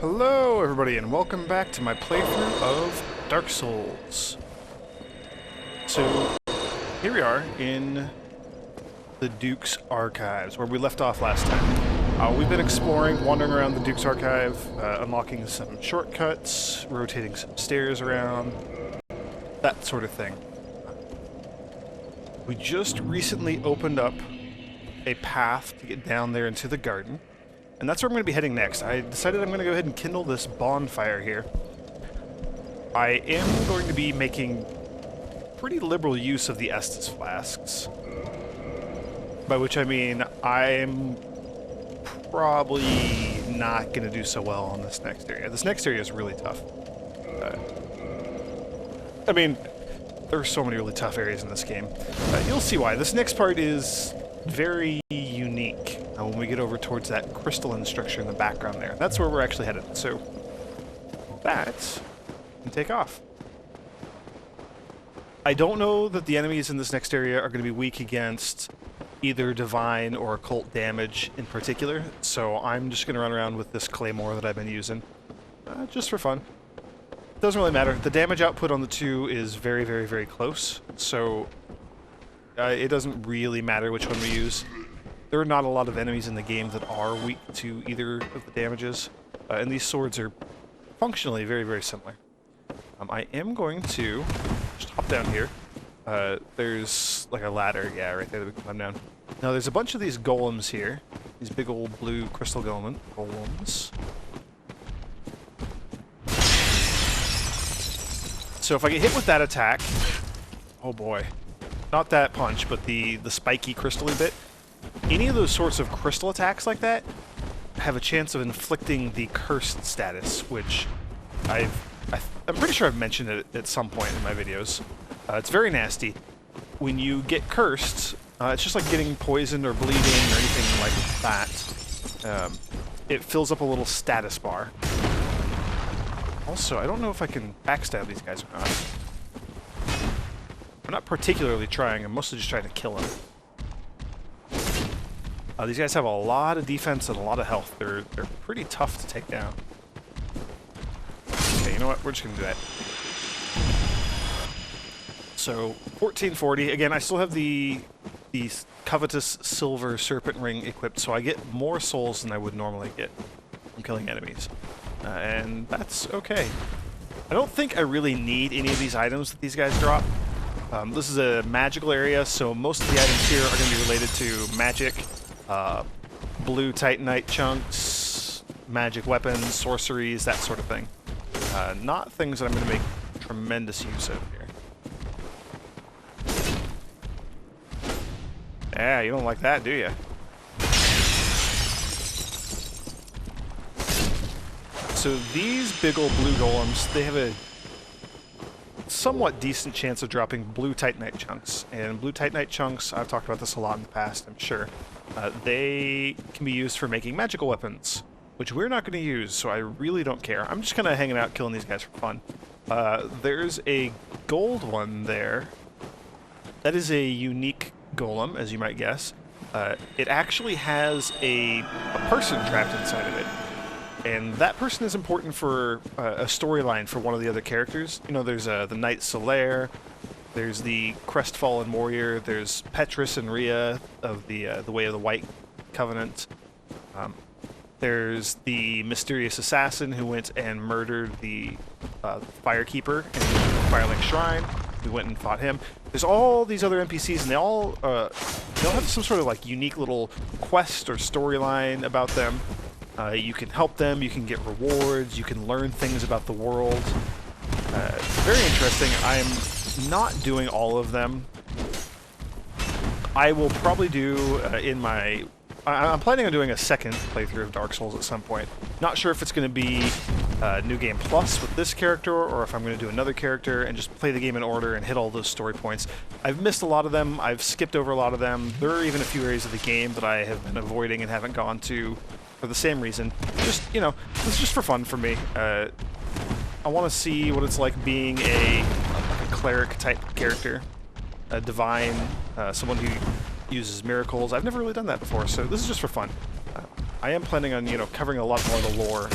Hello everybody and welcome back to my playthrough of Dark Souls. So, here we are in the Duke's Archives, where we left off last time. We've been exploring, wandering around the Duke's Archive, unlocking some shortcuts, rotating some stairs around, that sort of thing. We just recently opened up a path to get down there into the garden. And that's where I'm going to be heading next. I decided I'm going to go ahead and kindle this bonfire here. I am going to be making pretty liberal use of the Estus flasks. By which I mean, I'm probably not going to do so well on this next area. This next area is really tough. I mean, there are so many really tough areas in this game. You'll see why. This next part is very unique when we get over towards that crystalline structure in the background there. That's where we're actually headed. So, that can take off. I don't know that the enemies in this next area are going to be weak against either divine or occult damage in particular, so I'm just going to run around with this claymore that I've been using, just for fun. Doesn't really matter. The damage output on the two is very, very, very close, so it doesn't really matter which one we use. There are not a lot of enemies in the game that are weak to either of the damages, and these swords are functionally very, very similar. I am going to just hop down here. There's like a ladder, yeah, right there that we can climb down. Now there's a bunch of these golems here, these big old blue crystal golems. So if I get hit with that attack, oh boy, not that punch, but the spiky crystally bit. Any of those sorts of crystal attacks like that have a chance of inflicting the cursed status, which I'm pretty sure I've mentioned it at some point in my videos. It's very nasty. When you get cursed, it's just like getting poisoned or bleeding or anything like that. It fills up a little status bar. Also, I don't know if I can backstab these guys or not. I'm not particularly trying, I'm mostly just trying to kill them. These guys have a lot of defense and a lot of health. They're pretty tough to take down. Okay, you know what? We're just going to do that. So, 1440. Again, I still have the covetous silver serpent ring equipped, so I get more souls than I would normally get from killing enemies. And that's okay. I don't think I really need any of these items that these guys drop. This is a magical area, so most of the items here are going to be related to magic. Blue titanite chunks, magic weapons, sorceries, that sort of thing. Not things that I'm going to make tremendous use of here. Yeah, you don't like that, do you? So these big old blue golems, they have a somewhat decent chance of dropping blue titanite chunks. And blue titanite chunks, I've talked about this a lot in the past, I'm sure. They can be used for making magical weapons, which we're not going to use, so I really don't care. I'm just kind of hanging out killing these guys for fun. There's a gold one there. That is a unique golem, as you might guess. It actually has a person trapped inside of it. And that person is important for a storyline for one of the other characters. You know, there's the Knight Solaire, there's the Crestfallen Warrior, there's Petrus and Rhea of the Way of the White Covenant. There's the mysterious assassin who went and murdered the Firekeeper in the Firelink Shrine. We went and fought him. There's all these other NPCs, and they all have some sort of like unique little quest or storyline about them. You can help them, you can get rewards, you can learn things about the world. Very interesting. I'm not doing all of them. I will probably do I'm planning on doing a second playthrough of Dark Souls at some point. Not sure if it's going to be New Game Plus with this character, or if I'm going to do another character and just play the game in order and hit all those story points. I've missed a lot of them, I've skipped over a lot of them. There are even a few areas of the game that I have been avoiding and haven't gone to for the same reason. Just, you know, this is just for fun for me. I want to see what it's like being a cleric type character, a divine, someone who uses miracles. I've never really done that before, so this is just for fun. I am planning on, you know, covering a lot more of the lore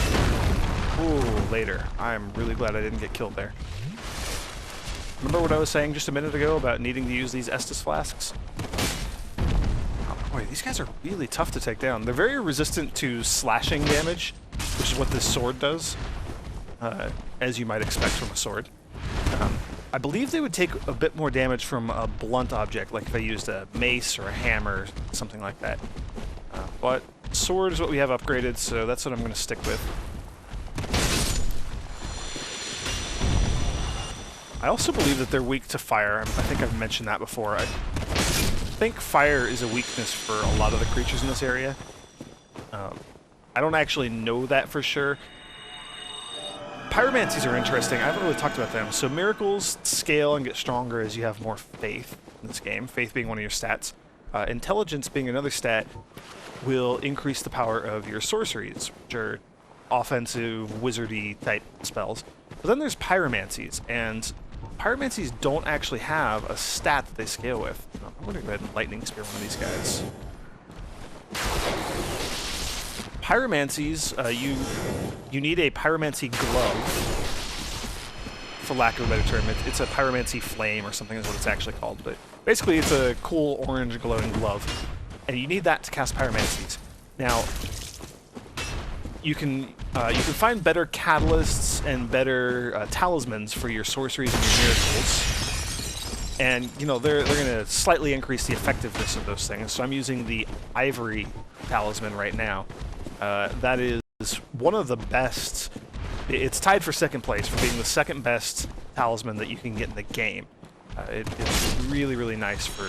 Ooh, later. I'm really glad I didn't get killed there. Remember what I was saying just a minute ago about needing to use these Estus flasks? Oh boy, these guys are really tough to take down. They're very resistant to slashing damage, which is what this sword does, as you might expect from a sword. I believe they would take a bit more damage from a blunt object, like if I used a mace or a hammer, something like that. But sword is what we have upgraded, so that's what I'm going to stick with. I also believe that they're weak to fire. I think I've mentioned that before. I think fire is a weakness for a lot of the creatures in this area. I don't actually know that for sure. Pyromancies are interesting. I haven't really talked about them. So miracles scale and get stronger as you have more faith in this game. Faith being one of your stats. Intelligence being another stat will increase the power of your sorceries, which are offensive, wizardy type spells. But then there's pyromancies, and pyromancies don't actually have a stat that they scale with. I'm going to go ahead and lightning spear one of these guys. Pyromancies, you need a pyromancy glove, for lack of a better term. It's a pyromancy flame or something is what it's actually called, but basically it's a cool orange glowing glove, and you need that to cast pyromancies. Now, you can find better catalysts and better talismans for your sorceries and your miracles, and you know they're going to slightly increase the effectiveness of those things. So I'm using the ivory talisman right now. That is one of the best. It's tied for second place for being the second best talisman that you can get in the game. It's really, really nice for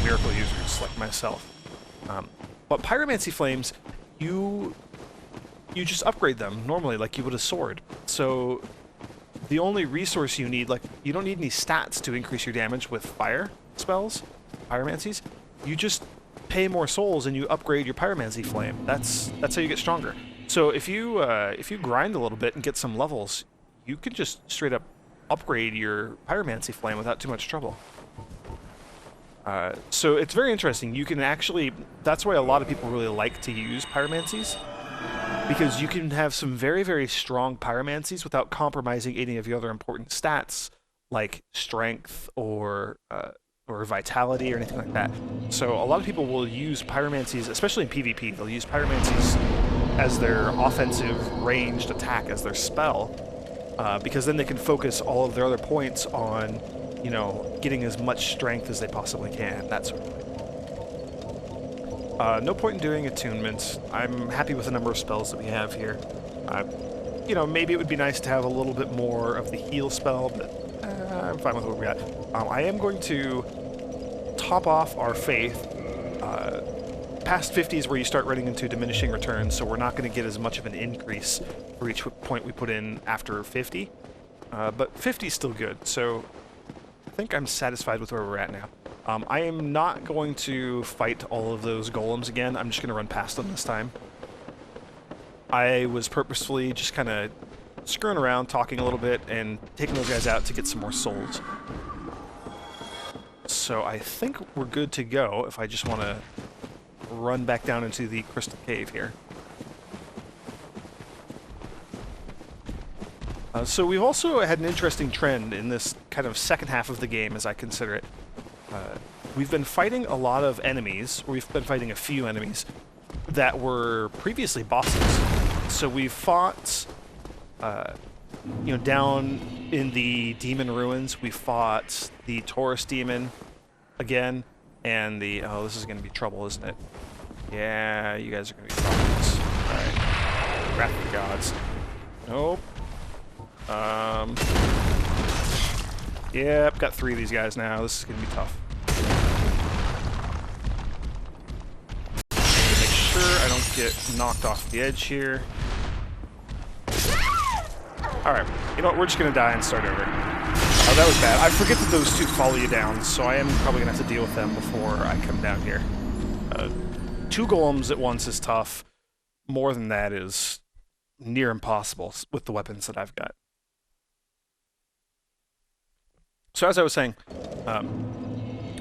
miracle users like myself. But pyromancy flames, you just upgrade them normally like you would a sword. So the only resource you need, like you don't need any stats to increase your damage with fire spells, pyromancies. You just pay more souls and you upgrade your pyromancy flame. That's how you get stronger. So if you grind a little bit and get some levels, you can just straight up upgrade your pyromancy flame without too much trouble. So it's very interesting. You can actually, that's why a lot of people really like to use pyromancies, because you can have some very, very strong pyromancies without compromising any of your other important stats, like strength or vitality or anything like that. So a lot of people will use pyromancies, especially in PvP, they'll use pyromancies as their offensive ranged attack, as their spell, because then they can focus all of their other points on, you know, getting as much strength as they possibly can, that sort of thing. No point in doing attunement. I'm happy with the number of spells that we have here. You know, maybe it would be nice to have a little bit more of the heal spell, but I'm fine with what we got. I am going to top off our faith. Past 50 is where you start running into diminishing returns, so we're not going to get as much of an increase for each point we put in after 50. But 50 is still good, so I think I'm satisfied with where we're at now. I am not going to fight all of those golems again. I'm just going to run past them this time. I was purposefully just kind of screwing around, talking a little bit, and taking those guys out to get some more souls. So I think we're good to go if I just want to run back down into the crystal cave here. So we've also had an interesting trend in this kind of second half of the game, as I consider it. We've been fighting a lot of enemies, or we've been fighting a few enemies that were previously bosses. So we've fought, you know, down in the demon ruins, we fought the Taurus demon again, and the, oh, this is going to be trouble, isn't it? Yeah, you guys are going to be problems. Alright. Wrath of the Gods. Nope. Yep, got 3 of these guys now. This is going to be tough. Make sure I don't get knocked off the edge here. Alright, you know what? We're just going to die and start over. Oh, that was bad. I forget that those 2 follow you down, so I am probably going to have to deal with them before I come down here. 2 golems at once is tough. More than that is near impossible with the weapons that I've got. So as I was saying,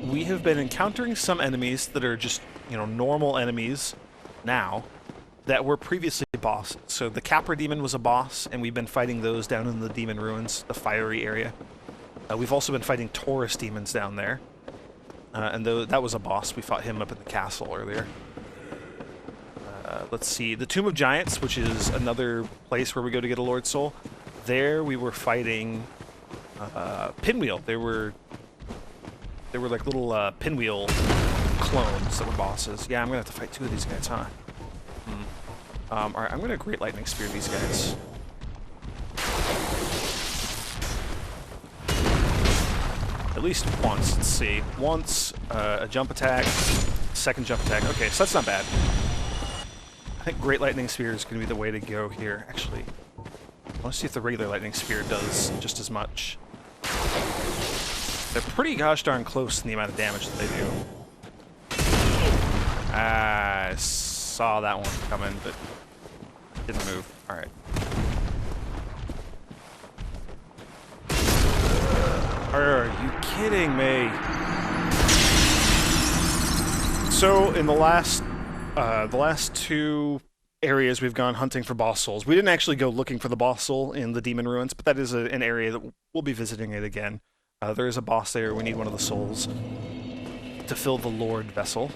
we have been encountering some enemies that are just, you know, normal enemies now that were previously bosses. So the Capra Demon was a boss, and we've been fighting those down in the Demon Ruins, the fiery area. We've also been fighting Taurus demons down there. And that was a boss. We fought him up in the castle earlier. Let's see. The Tomb of Giants, which is another place where we go to get a Lord Soul. There we were fighting Pinwheel. They were like little Pinwheel clones that were bosses. Yeah, I'm going to have to fight 2 of these guys, huh? Alright, I'm going to Great Lightning Spear these guys. At least once, let's see. Once, a jump attack, second jump attack. Okay, so that's not bad. I think Great Lightning Spear is going to be the way to go here. Actually, I want to see if the regular Lightning Spear does just as much. They're pretty gosh darn close in the amount of damage that they do. I saw that one coming, but didn't move. Alright. Are you kidding me? So in the last 2 areas we've gone hunting for boss souls. We didn't actually go looking for the boss soul in the Demon Ruins, but that is an area that we'll be visiting it again. There is a boss there. We need one of the souls to fill the Lord Vessel,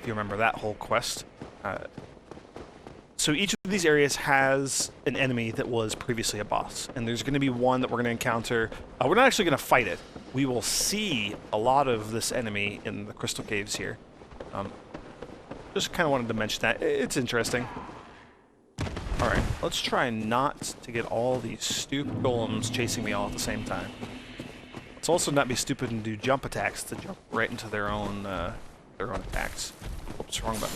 if you remember that whole quest. So each of these areas has an enemy that was previously a boss, and there's going to be one that we're going to encounter. We're not actually going to fight it. We will see a lot of this enemy in the Crystal Caves here. Just kind of wanted to mention that. It's interesting. Alright, let's try not to get all these stupid golems chasing me all at the same time. Let's also not be stupid and do jump attacks to jump right into their own attacks. Oops, wrong button.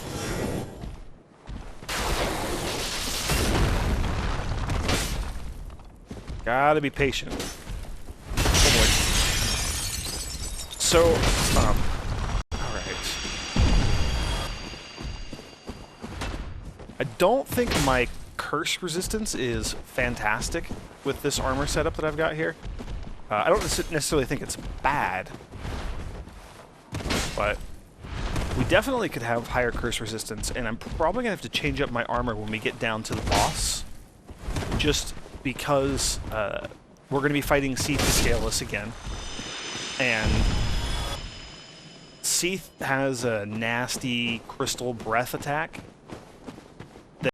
Gotta be patient. Oh boy. So, alright. I don't think my curse resistance is fantastic with this armor setup that I've got here. I don't necessarily think it's bad, but we definitely could have higher curse resistance, and I'm probably going to have to change up my armor when we get down to the boss, just because we're going to be fighting Seath the Scaleless again, and Seath has a nasty crystal breath attack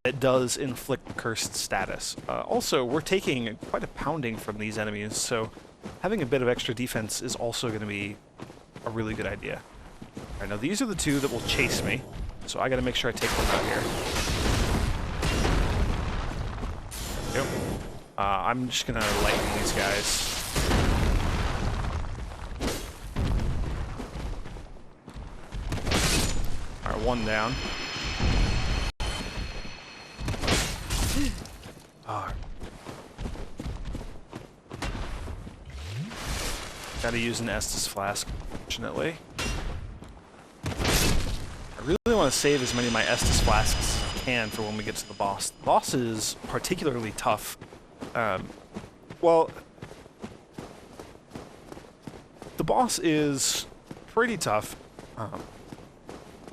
that does inflict cursed status. Also, we're taking quite a pounding from these enemies, so having a bit of extra defense is also going to be a really good idea. Alright, now these are the 2 that will chase me, so I gotta make sure I take them out here. Yep. I'm just gonna lighten these guys. Alright, 1 down. Gotta use an Estus Flask, fortunately. I really want to save as many of my Estus Flasks as I can for when we get to the boss. The boss is particularly tough. Well, the boss is pretty tough.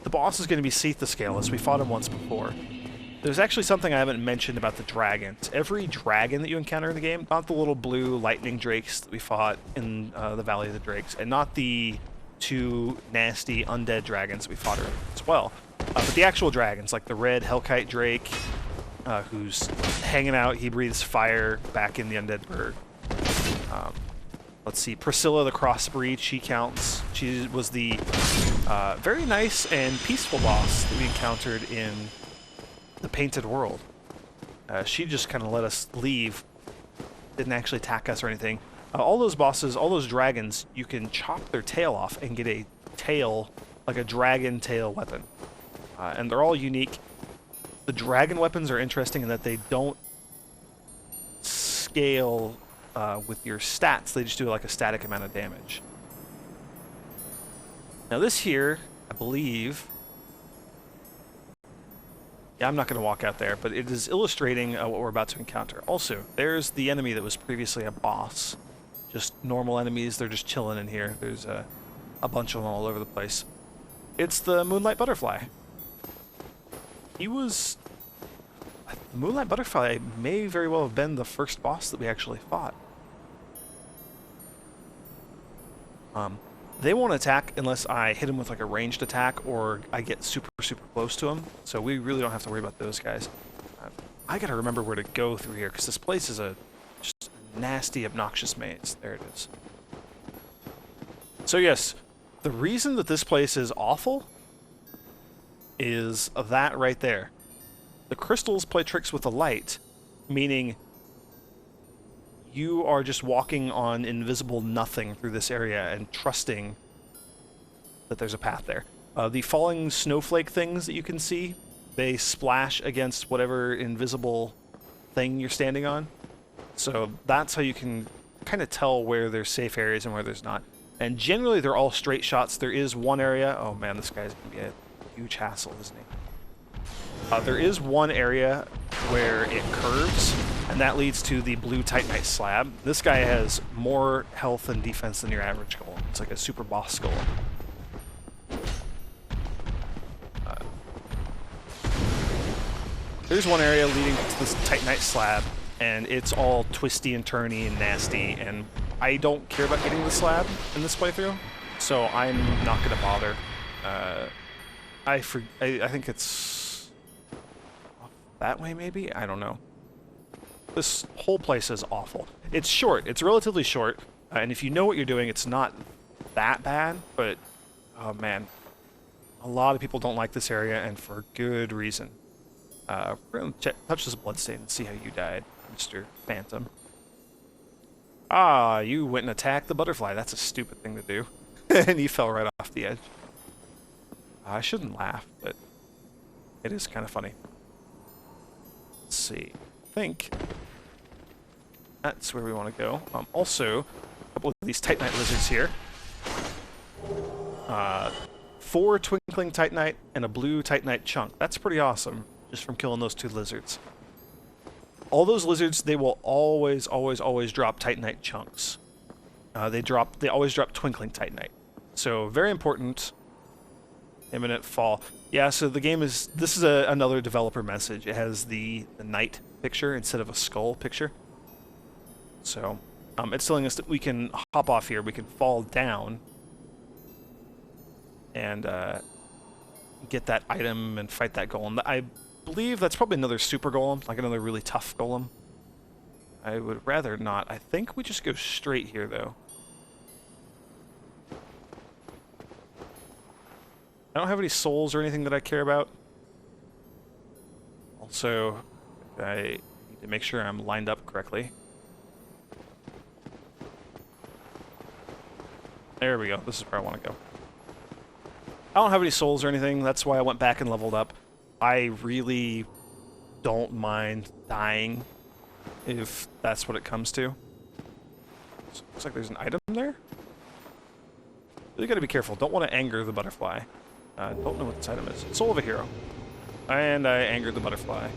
The boss is going to be Seath the Scaleless. We fought him once before. There's actually something I haven't mentioned about the dragons. Every dragon that you encounter in the game, not the little blue lightning drakes that we fought in the Valley of the Drakes, and not the 2 nasty undead dragons that we fought earlier as well, but the actual dragons, like the red Hellkite Drake, who's hanging out. He breathes fire back in the undead bird. Let's see, Priscilla the Crossbreed, she counts. She was the very nice and peaceful boss that we encountered in the Painted World. She just kind of let us leave, didn't actually attack us or anything. All those bosses, all those dragons, you can chop their tail off and get a tail, like a dragon tail weapon. And they're all unique. The dragon weapons are interesting in that they don't scale with your stats. They just do like a static amount of damage. Now this here, I believe... Yeah, I'm not going to walk out there, but it is illustrating what we're about to encounter. Also, there's the enemy that was previously a boss. Just normal enemies, they're just chilling in here. There's a bunch of them all over the place. It's the Moonlight Butterfly. He was the Moonlight Butterfly may very well have been the first boss that we actually fought. They won't attack unless I hit them with like a ranged attack or I get super close to them. So we really don't have to worry about those guys. I gotta remember where to go through here because this place is just a nasty, obnoxious maze. There it is. So yes, the reason that this place is awful is that right there. The crystals play tricks with the light, meaning you are just walking on invisible nothing through this area and trusting that there's a path there. The falling snowflake things that you can see, they splash against whatever invisible thing you're standing on. So that's how you can kind of tell where there's safe areas and where there's not. And generally they're all straight shots. There is one area... Oh man, this guy's going to be a huge hassle, isn't he? There is one area where it curves, and that leads to the blue Titanite slab. This guy has more health and defense than your average golem. It's like a super boss golem. There's one area leading to this Titanite slab, and it's all twisty and turny and nasty, and I don't care about getting the slab in this playthrough, so I'm not going to bother. I think it's that way, maybe? I don't know. This whole place is awful. It's short. It's relatively short, and if you know what you're doing, it's not that bad, but, oh man. A lot of people don't like this area, and for good reason. We're going to touch this bloodstain and see how you died, Mr. Phantom. Ah, you went and attacked the butterfly. That's a stupid thing to do. And you fell right off the edge. I shouldn't laugh, but it is kind of funny. Let's see. I think that's where we want to go. Also, a couple of these Titanite lizards here. 4 twinkling Titanite and a blue Titanite chunk. That's pretty awesome, just from killing those 2 lizards. All those lizards, they will always drop Titanite chunks. They always drop twinkling Titanite. So, very important. Imminent fall. Yeah, so the game is... This is another developer message. It has the knight picture instead of a skull picture. So, it's telling us that we can hop off here. We can fall down and get that item and fight that golem. I believe that's probably another super golem, like another really tough golem. I would rather not. I think we just go straight here, though. I don't have any souls or anything that I care about. Also, I need to make sure I'm lined up correctly. There we go. This is where I want to go. I don't have any souls or anything. That's why I went back and leveled up. I really don't mind dying if that's what it comes to. So, looks like there's an item there. Really got to be careful. Don't want to anger the butterfly. Don't know what this item is. Soul of a hero. And I angered the butterfly.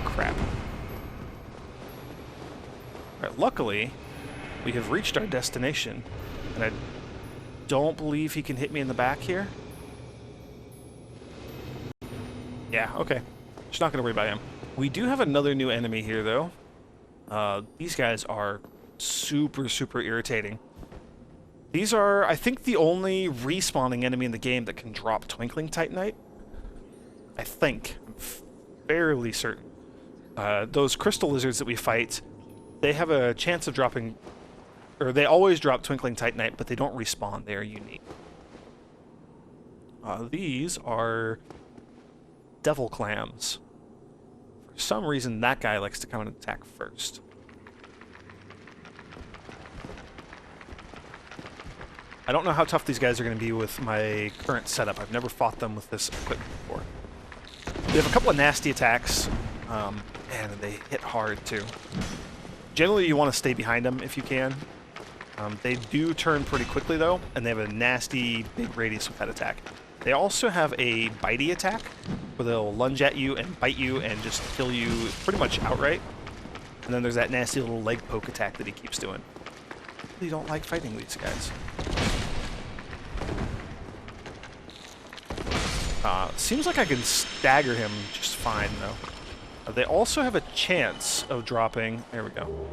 Crap. Alright, luckily, we have reached our destination. And I don't believe he can hit me in the back here. Yeah, okay. Just not going to worry about him. We do have another new enemy here, though. These guys are super irritating. These are, I think, the only respawning enemy in the game that can drop Twinkling Titanite. I think. I'm fairly certain. Those crystal lizards that we fight, they have a chance of dropping... Or they always drop Twinkling Titanite, but they don't respawn. They are unique. These are devil clams. For some reason, that guy likes to come and attack first. I don't know how tough these guys are going to be with my current setup. I've never fought them with this equipment before. They have a couple of nasty attacks, and they hit hard too. Generally, you want to stay behind them if you can. They do turn pretty quickly though, and they have a nasty big radius with that attack. They also have a bitey attack, where they'll lunge at you and bite you and just kill you pretty much outright. And then there's that nasty little leg poke attack that he keeps doing. I really don't like fighting these guys. Seems like I can stagger him just fine, though. They also have a chance of dropping... There we go.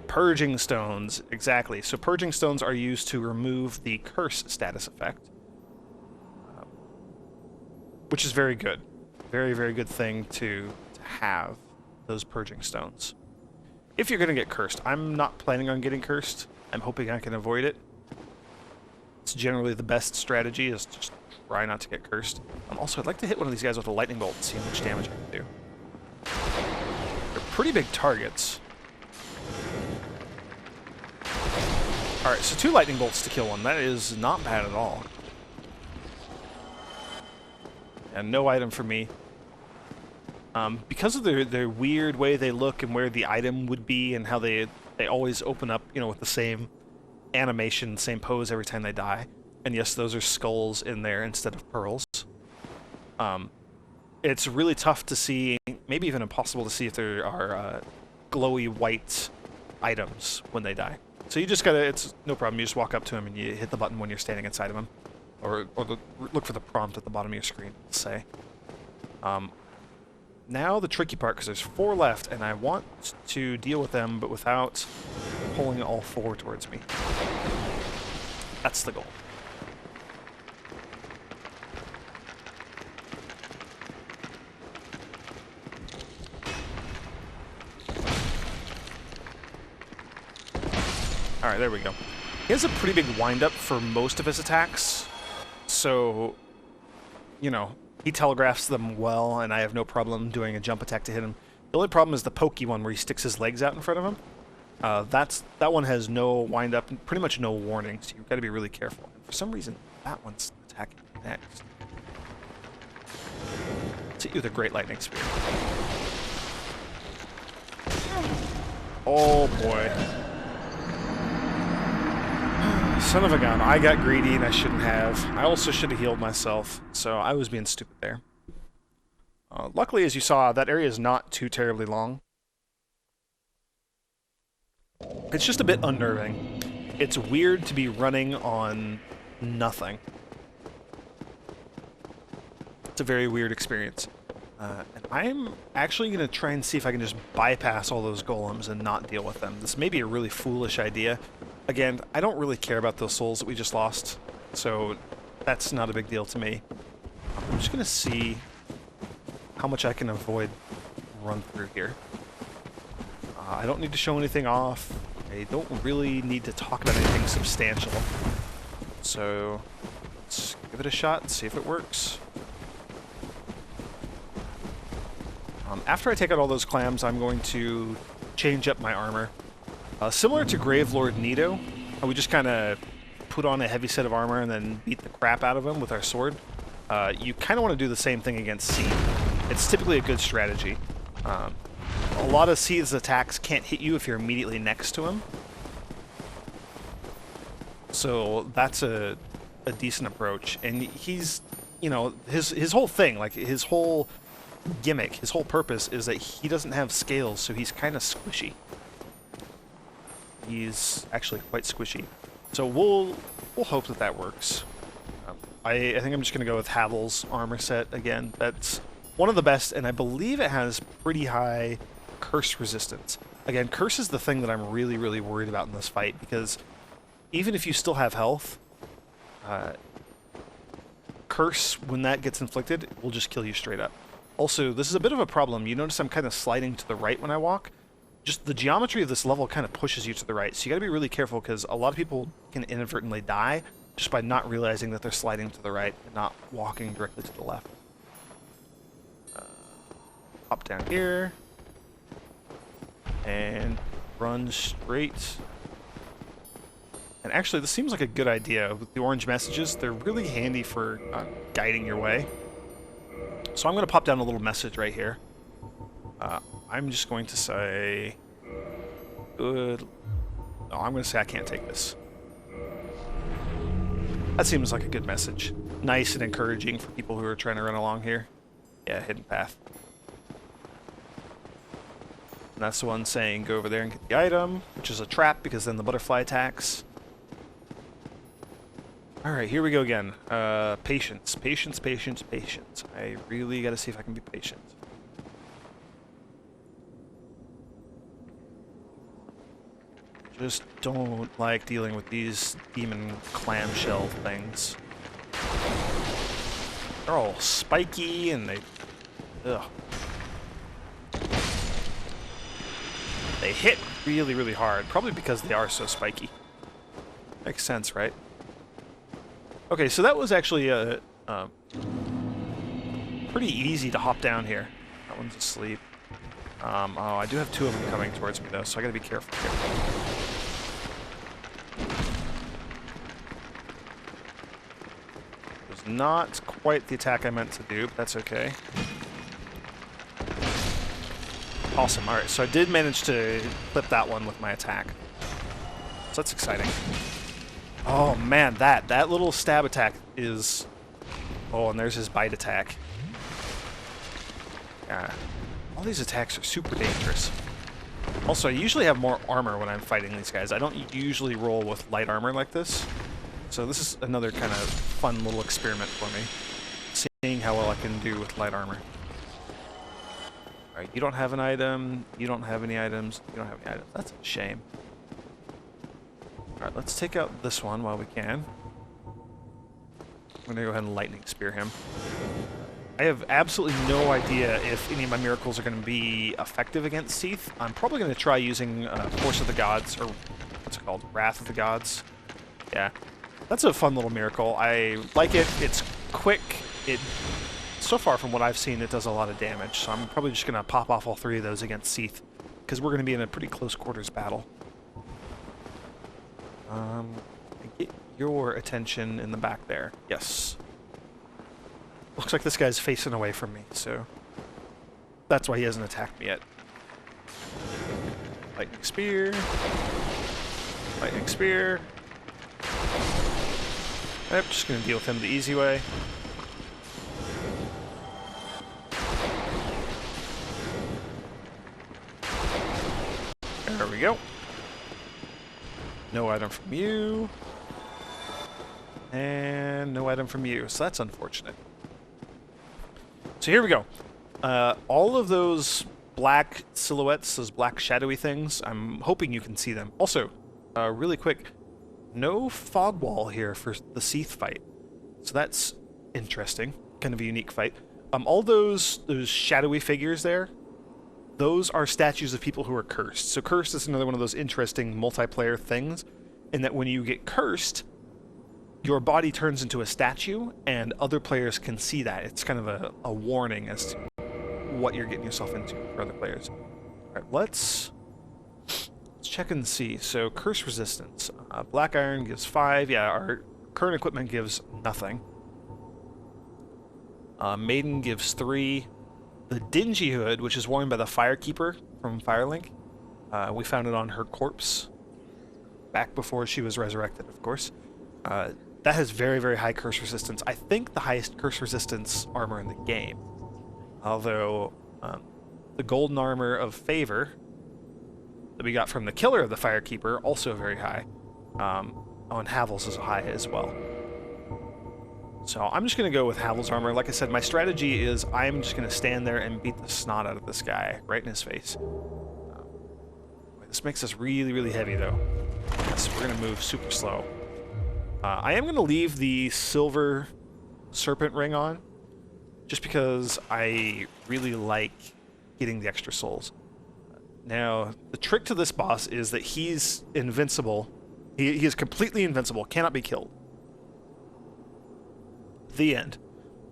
Purging Stones, exactly. So Purging Stones are used to remove the Curse status effect. Which is very good. Very, very good thing to have, those Purging Stones. If you're going to get cursed. I'm not planning on getting cursed. I'm hoping I can avoid it. It's generally the best strategy, is just try not to get cursed. Also, I'd like to hit one of these guys with a lightning bolt and see how much damage I can do. They're pretty big targets. Alright, so 2 lightning bolts to kill one. That is not bad at all. And no item for me. Because of their weird way they look and where the item would be and how they always open up, you know, with the same animation, same pose every time they die. And yes, those are skulls in there instead of pearls. It's really tough to see, maybe even impossible to see if there are glowy white items when they die. So you just gotta, it's no problem, you just walk up to him and you hit the button when you're standing inside of him. Or look for the prompt at the bottom of your screen, let's say. Now the tricky part, because there's 4 left, and I want to deal with them, but without pulling all 4 towards me. That's the goal. Alright, there we go. He has a pretty big wind-up for most of his attacks, so, you know, he telegraphs them well, and I have no problem doing a jump attack to hit him. The only problem is the pokey one where he sticks his legs out in front of him. That one has no wind-up, and pretty much no warning, so you've got to be really careful. And for some reason, that one's attacking next. Let's hit you with a Great Lightning Spear. Oh boy. Son of a gun. I got greedy and I shouldn't have. I also should have healed myself, so I was being stupid there. Luckily, as you saw, that area is not too terribly long. It's just a bit unnerving. It's weird to be running on nothing. It's a very weird experience. And I'm actually going to try and see if I can just bypass all those golems and not deal with them. This may be a really foolish idea. Again, I don't really care about those souls that we just lost, so that's not a big deal to me. I'm just going to see how much I can avoid run through here. I don't need to show anything off. I don't really need to talk about anything substantial. So let's give it a shot and see if it works. After I take out all those clams, I'm going to change up my armor. Similar to Gravelord Nito, we just kind of put on a heavy set of armor and then beat the crap out of him with our sword. You kind of want to do the same thing against Seath. It's typically a good strategy. A lot of Seath's attacks can't hit you if you're immediately next to him. So that's a decent approach. And he's, you know, his whole thing, like his whole gimmick, his whole purpose is that he doesn't have scales, so he's kind of squishy. He's actually quite squishy. So we'll hope that that works. I think I'm just going to go with Havel's armor set again. That's one of the best, and I believe it has pretty high curse resistance. Again, curse is the thing that I'm really, really worried about in this fight, because even if you still have health, curse, when that gets inflicted, will just kill you straight up. Also, this is a bit of a problem. You notice I'm kind of sliding to the right when I walk. Just the geometry of this level kind of pushes you to the right, so you gotta be really careful, because a lot of people can inadvertently die just by not realizing that they're sliding to the right and not walking directly to the left. Hop down here, and run straight. And actually, this seems like a good idea. With the orange messages, they're really handy for guiding your way. So I'm gonna pop down a little message right here. I'm just going to say, good. No, I'm going to say I can't take this. That seems like a good message. Nice and encouraging for people who are trying to run along here. Yeah, hidden path. And that's the one saying go over there and get the item, which is a trap because then the butterfly attacks. Alright, here we go again. Patience. Patience, patience, patience. I really gotta see if I can be patient. Just don't like dealing with these demon clamshell things. They're all spiky and they... Ugh. They hit really, really hard. Probably because they are so spiky. Makes sense, right? Okay, so that was actually pretty easy to hop down here. That one's asleep. Oh, I do have two of them coming towards me, though, so I gotta be careful here. It was not quite the attack I meant to do, but that's okay. Awesome, alright, so I did manage to clip that one with my attack. So that's exciting. Oh man, that little stab attack is... Oh, and there's his bite attack. Yeah. All these attacks are super dangerous. Also, I usually have more armor when I'm fighting these guys. I don't usually roll with light armor like this. So this is another kind of fun little experiment for me. Seeing how well I can do with light armor. Alright, you don't have an item. You don't have any items. You don't have any items. That's a shame. Alright, let's take out this one while we can. I'm going to go ahead and lightning spear him. I have absolutely no idea if any of my miracles are going to be effective against Seath. I'm probably going to try using Force of the Gods, or what's it called? Wrath of the Gods. Yeah. That's a fun little miracle. I like it. It's quick. So far from what I've seen, it does a lot of damage. So I'm probably just going to pop off all three of those against Seath, because we're going to be in a pretty close quarters battle. Get your attention in the back there. Yes. Looks like this guy's facing away from me, so that's why he hasn't attacked me yet. Lightning spear. Lightning spear. I'm just going to deal with him the easy way. There we go. No item from you. And no item from you, so that's unfortunate. So here we go. All of those black silhouettes, those black shadowy things, I'm hoping you can see them. Also, really quick, no fog wall here for the Seath fight. So that's interesting. Kind of a unique fight. All those shadowy figures there, those are statues of people who are cursed. So cursed is another one of those interesting multiplayer things, in that when you get cursed, your body turns into a statue, and other players can see that. It's kind of a warning as to what you're getting yourself into for other players. Alright, let's check and see. So, curse resistance. Black iron gives 5. Yeah, our current equipment gives nothing. Maiden gives 3. The dingy hood, which is worn by the Firekeeper from Firelink, we found it on her corpse. Back before she was resurrected, of course. That has very, very high curse resistance. I think the highest curse resistance armor in the game. Although, the golden armor of favor that we got from the killer of the Firekeeper, also very high. And Havel's is high as well. So I'm just going to go with Havel's armor. Like I said, my strategy is I'm just going to stand there and beat the snot out of this guy right in his face. This makes us really, really heavy, though. Yes, we're going to move super slow. I am going to leave the silver serpent ring on, just because I really like getting the extra souls. Now, the trick to this boss is that he's invincible. He is completely invincible, cannot be killed. The end.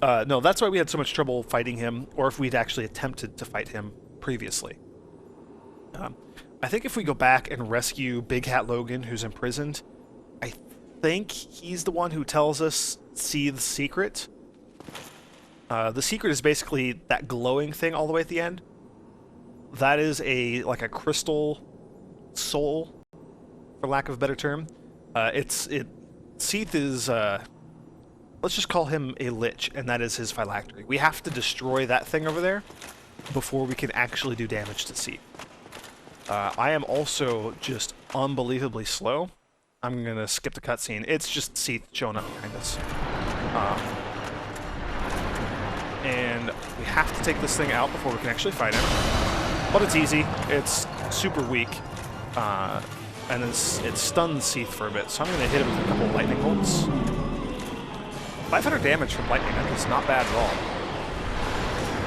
No, that's why we had so much trouble fighting him, or if we'd actually attempted to fight him previously. I think if we go back and rescue Big Hat Logan, who's imprisoned, I think he's the one who tells us Seath's secret. The secret is basically that glowing thing all the way at the end. That is like a crystal soul, for lack of a better term. Seath is, let's just call him a lich, and that is his phylactery. We have to destroy that thing over there before we can actually do damage to Seath. I am also just unbelievably slow, I'm gonna skip the cutscene. It's just Seath showing up behind us. And we have to take this thing out before we can actually fight him. But it's easy. It's super weak. And it stuns Seath for a bit, so I'm going to hit it with a couple of lightning bolts. 500 damage from lightning, that is not bad at all.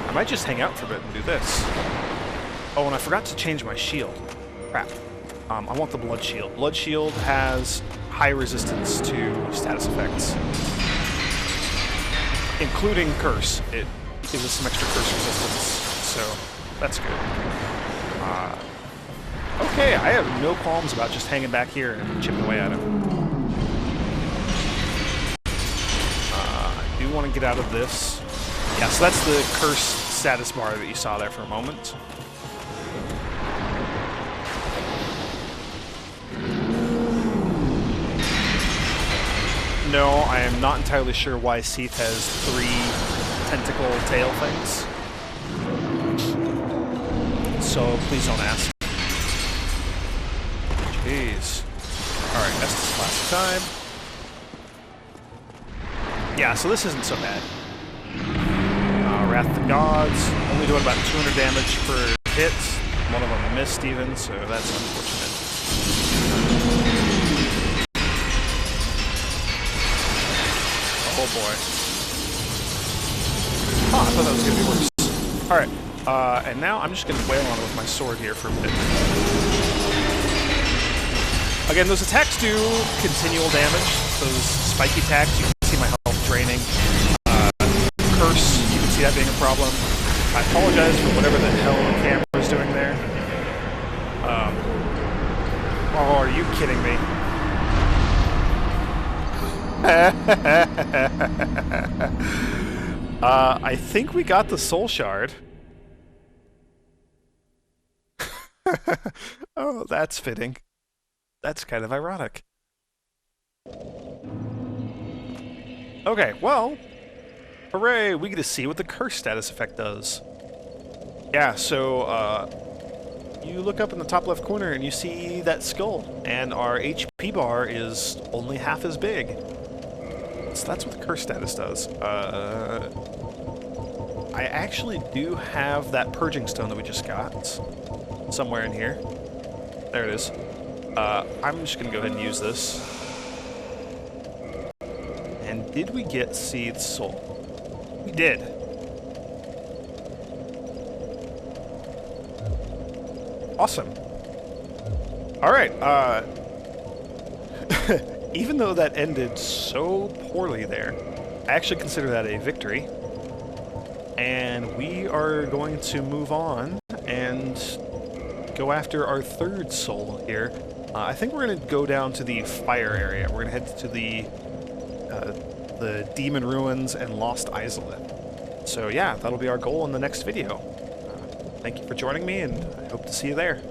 I might just hang out for a bit and do this. Oh, and I forgot to change my shield. Crap. I want the Blood Shield. Blood Shield has high resistance to status effects, including Curse. It gives us some extra Curse resistance, so that's good. Okay, I have no qualms about just hanging back here and chipping away at him. I do want to get out of this. Yeah, so that's the Curse status bar that you saw there for a moment. No, I am not entirely sure why Seath has 3 tentacle tail things. So please don't ask. Jeez. Alright, that's the last time. Yeah, so this isn't so bad. Wrath of the Gods, only doing about 200 damage per hit. One of them missed even, so that's unfortunate. Oh boy. Oh, I thought that was going to be worse. Alright, and now I'm just going to wail on it with my sword here for a bit. Again, those attacks do continual damage. Those spiky attacks, you can see my health draining. Curse, you can see that being a problem. I apologize for whatever the hell the camera's doing there. Oh, are you kidding me? I think we got the soul shard. Oh, that's fitting. That's kind of ironic. Okay, well, hooray, we get to see what the curse status effect does. Yeah, so, you look up in the top left corner and you see that skull, and our HP bar is only half as big. So that's what the curse status does. I actually do have that purging stone that we just got somewhere in here. There it is. I'm just gonna go ahead and use this. And did we get Seath's soul? We did. Awesome. Alright, even though that ended so poorly there, I actually consider that a victory. And we are going to move on and go after our third soul here. I think we're going to go down to the fire area. We're going to head to the Demon Ruins and Lost Isolate. So yeah, that'll be our goal in the next video. Thank you for joining me, and I hope to see you there.